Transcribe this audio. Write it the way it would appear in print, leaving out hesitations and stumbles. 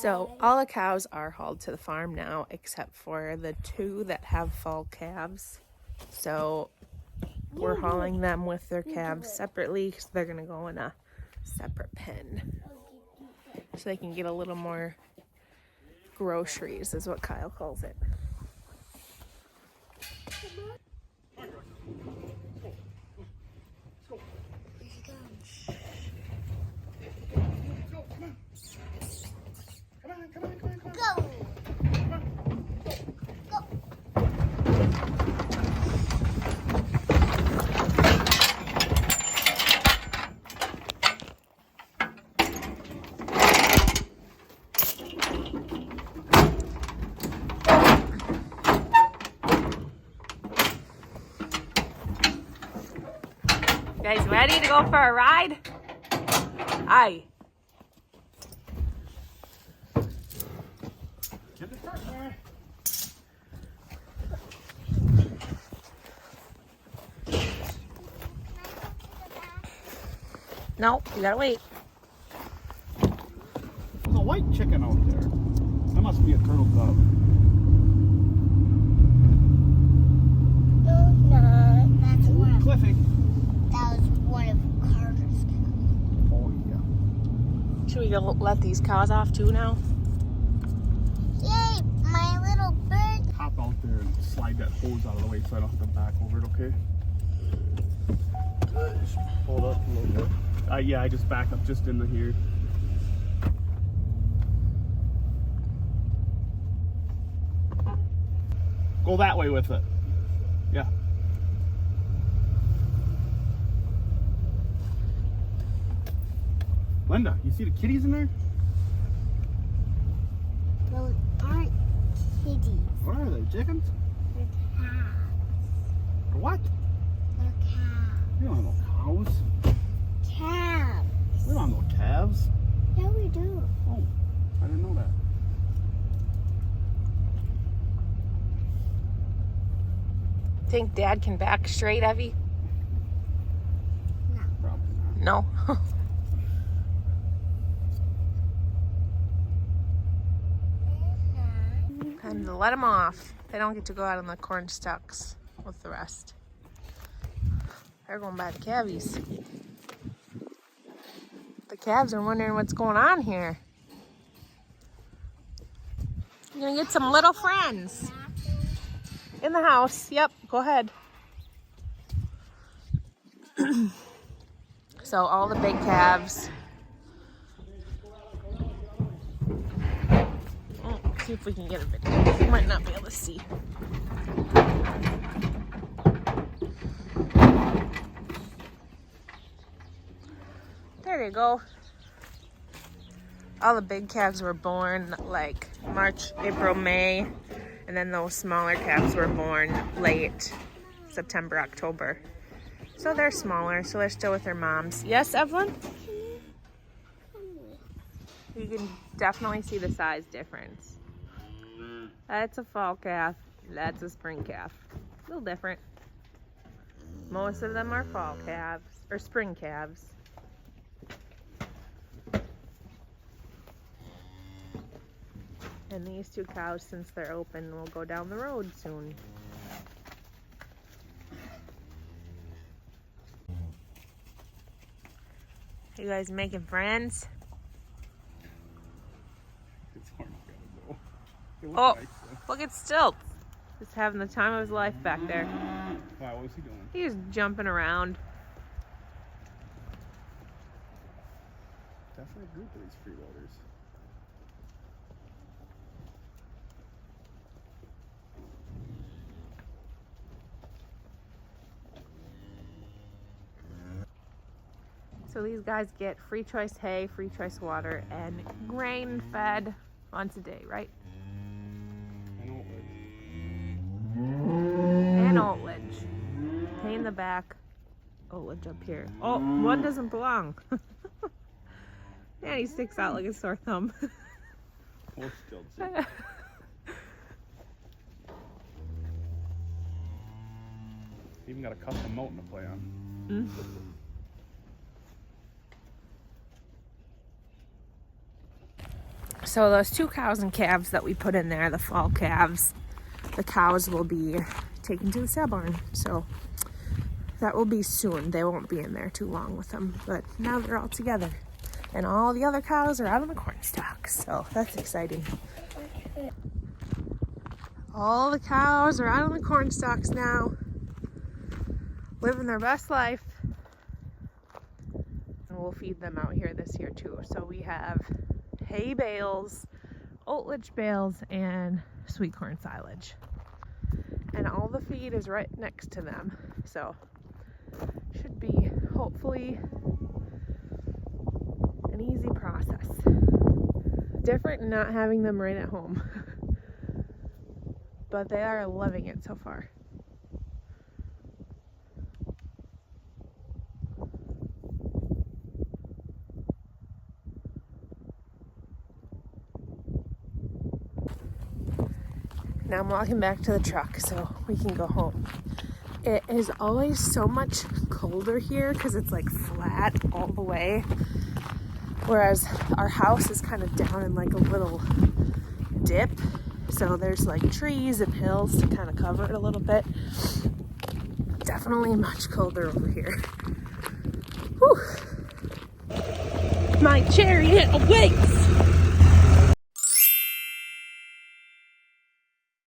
So all the cows are hauled to the farm now, except for the 2 that have fall calves. So we're hauling them with their calves separately because they're going to go in a separate pen. So they can get a little more groceries, is what Kyle calls it. You guys ready to go for a ride? Aye. No, you gotta wait. There's a white chicken out there. That must be a turtle dove. No, that's one of Cliffy. that was one of Carter's cows. Oh yeah. Should we go let these cows off too now? Yay, my little bird. Hop out there and slide that hose out of the way so I don't have to back over it, okay? Just hold up a little bit. Yeah, I just backed up just into here. Go that way with it. Yeah. Linda, you see the kitties in there? Those aren't kitties. What are they? Chickens? They're calves. Or what? They're calves. We don't have no cows. Calves. We don't have no calves. Yeah, we do. Oh, I didn't know that. Think Dad can back straight, Evie? Probably not. No. Time to let them off. They don't get to go out on the corn stalks with the rest. They're going by the calvies. The calves are wondering what's going on here. You're gonna get some little friends. In the house. Yep, go ahead. So all the big calves. See if we can get a video. We might not be able to see. There you go. All the big calves were born like March, April, May. And then those smaller calves were born late September, October. So they're smaller, so they're still with their moms. Yes, Evelyn? You can definitely see the size difference. That's a fall calf. That's a spring calf. A little different. Most of them are fall calves, or spring calves. And these 2 cows, since they're open, will go down the road soon. You guys making friends? It's hard to go. It looks Oh, nice, though. look at Stilts. Just having the time of his life back there. Wow, what was he doing? He was jumping around. Definitely a group of these freeloaders. So these guys get free choice hay, free choice water, and grain fed once a day, right? And oatledge. Hay in the back, oatledge up here. Oh, one doesn't belong. And he sticks out like a sore thumb. Or still even got a custom mountain to play on. Mm-hmm. So those 2 cows and calves that we put in there, the fall calves, the cows will be taken to the sale barn. So that will be soon. They won't be in there too long with them, but now they're all together. And all the other cows are out on the corn stalks, so that's exciting. All the cows are out on the corn stalks now, living their best life. And we'll feed them out here this year too. So we have hay bales, oatledge bales, and sweet corn silage. And all the feed is right next to them. So should be hopefully an easy process. Different not having them right at home. But they are loving it so far. Now I'm walking back to the truck so we can go home. It is always so much colder here because it's like flat all the way. Whereas our house is kind of down in like a little dip. So there's like trees and hills to kind of cover it a little bit. Definitely much colder over here. Whew. My chariot awaits!